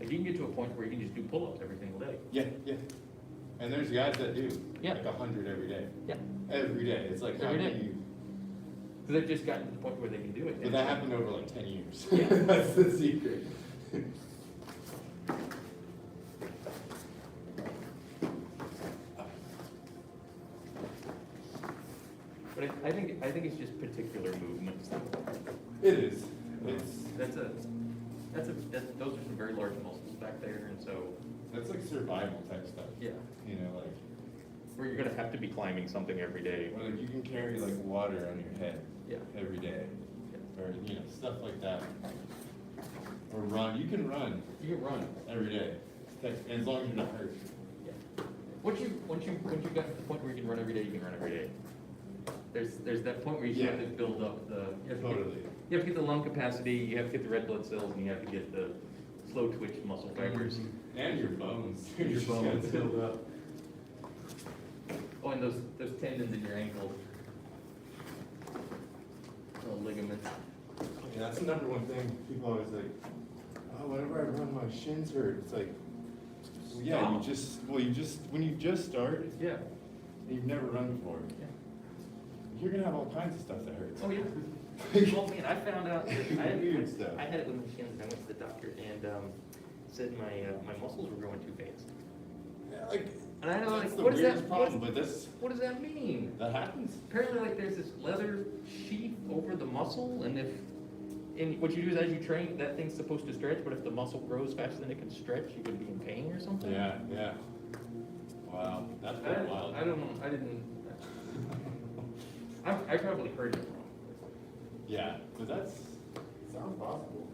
[SPEAKER 3] like you can get to a point where you can just do pull-ups every single day.
[SPEAKER 5] Yeah, yeah. And there's guys that do,
[SPEAKER 3] Yeah.
[SPEAKER 5] like 100 every day.
[SPEAKER 3] Yeah.
[SPEAKER 5] Every day, it's like, how
[SPEAKER 3] Every
[SPEAKER 5] can
[SPEAKER 3] day.
[SPEAKER 5] you,
[SPEAKER 3] So they've just gotten to the point where they can do it.
[SPEAKER 5] but that happened over like 10 years.
[SPEAKER 3] Yeah.
[SPEAKER 5] That's the secret.
[SPEAKER 3] But I think it's just particular movements.
[SPEAKER 5] It is,
[SPEAKER 3] Those are some very large muscles back there, and so,
[SPEAKER 5] that's like survival type stuff.
[SPEAKER 3] yeah,
[SPEAKER 5] You know, like,
[SPEAKER 3] where you're gonna have to be climbing something every day.
[SPEAKER 5] or like you can carry like water on your head
[SPEAKER 3] Yeah.
[SPEAKER 5] every day, or, you know, stuff like that. Or run, you can run
[SPEAKER 3] You can run.
[SPEAKER 5] every day, as long as you're not hurt.
[SPEAKER 3] Yeah. Once you got to the point where you can run every day, you can run every day. There's that point where you
[SPEAKER 5] Yeah.
[SPEAKER 3] have to build up the. You have to
[SPEAKER 5] Totally.
[SPEAKER 3] you have to get the lung capacity, you have to get the red blood cells, and you have to get the slow twitch muscle fibers.
[SPEAKER 5] And your bones.
[SPEAKER 3] And your
[SPEAKER 5] Just gotta
[SPEAKER 3] bones.
[SPEAKER 5] build up.
[SPEAKER 3] Oh, and those tendons in your ankles. Little ligaments.
[SPEAKER 5] Yeah, that's the number one thing. People always like, oh, whenever I run, my shins hurt. It's like, well, yeah, when you just start,
[SPEAKER 3] Yeah.
[SPEAKER 5] and you've never run before,
[SPEAKER 3] Yeah.
[SPEAKER 5] you're gonna have all kinds of stuff that hurts.
[SPEAKER 3] Oh, yeah. Well, man, I found out that
[SPEAKER 5] Weird stuff.
[SPEAKER 3] I had it with my shins, and I went to the doctor, and said my muscles were growing too fast.
[SPEAKER 5] Yeah, like,
[SPEAKER 3] And I know,
[SPEAKER 5] that's
[SPEAKER 3] like,
[SPEAKER 5] the
[SPEAKER 3] what does
[SPEAKER 5] weirdest
[SPEAKER 3] that
[SPEAKER 5] problem, but
[SPEAKER 3] what does that mean?
[SPEAKER 5] that happens.
[SPEAKER 3] Apparently, like, there's this leather sheath over the muscle, and what you do is as you train, that thing's supposed to stretch, but if the muscle grows faster than it can stretch, you could be in pain or something.
[SPEAKER 5] Yeah, yeah. Wow, that's pretty wild.
[SPEAKER 3] I don't know, I didn't, I probably heard it wrong.
[SPEAKER 5] Yeah, but sounds possible.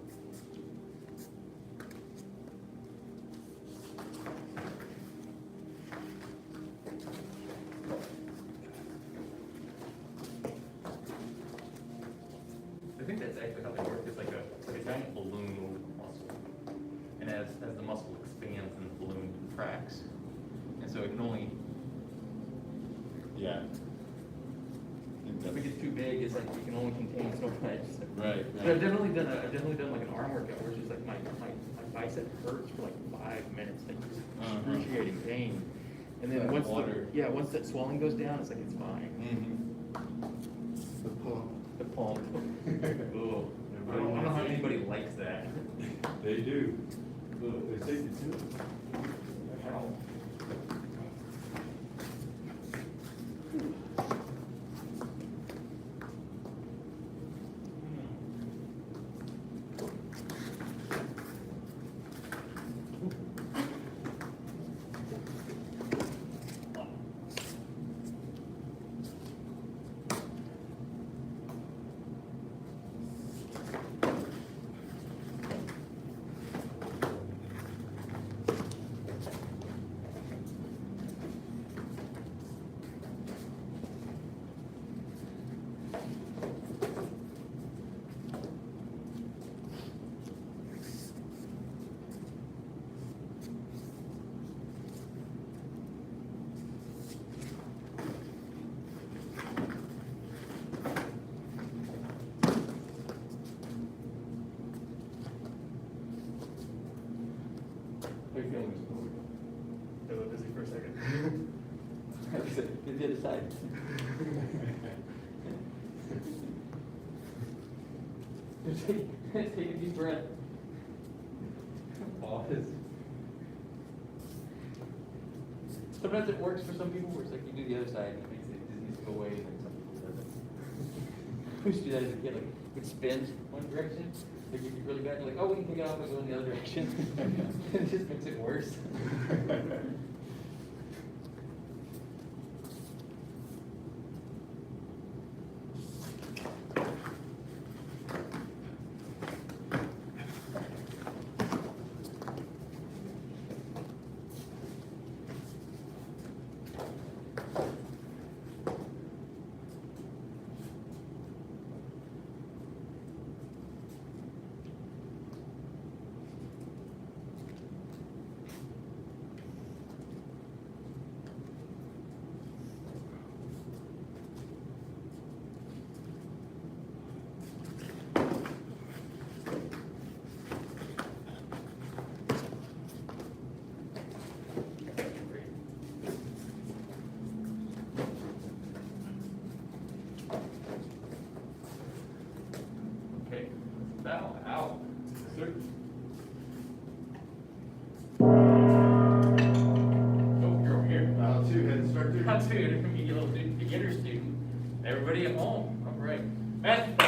[SPEAKER 3] that's actually how they work. It's like a giant balloon over the muscle. And as the muscle expands, then the balloon contracts. And so it can only,
[SPEAKER 5] Yeah.
[SPEAKER 3] if it gets too big, it's like you can only contain so much.
[SPEAKER 5] Right.
[SPEAKER 3] But I've definitely done like an arm workout where it's just like my bicep hurts for like 5 minutes, like just excruciating pain. And then
[SPEAKER 5] Like
[SPEAKER 3] once once that swelling goes down, it's like it's fine.
[SPEAKER 5] The pump.
[SPEAKER 3] The pump. Ugh. I don't know how anybody likes that.
[SPEAKER 5] They do. Look, they take it too.
[SPEAKER 3] Ow. How are you feeling, Mr. Gohring?
[SPEAKER 6] A little busy for a second.
[SPEAKER 3] Get the other side. Take a deep breath. Pause. Sometimes it works for some people where it's like you do the other side and it makes it needs to go away, and then some people doesn't. We used to do that as a kid, like it spins one direction, like you get really bad, you're like, oh, we can take it off and go in the other direction. It just makes it worse. Okay, bow out.
[SPEAKER 5] Sir?
[SPEAKER 3] Oh, you're over here.
[SPEAKER 5] Round 2, head start to.
[SPEAKER 3] Not too, intermediate little student, beginner student. Everybody at home. All right. Math.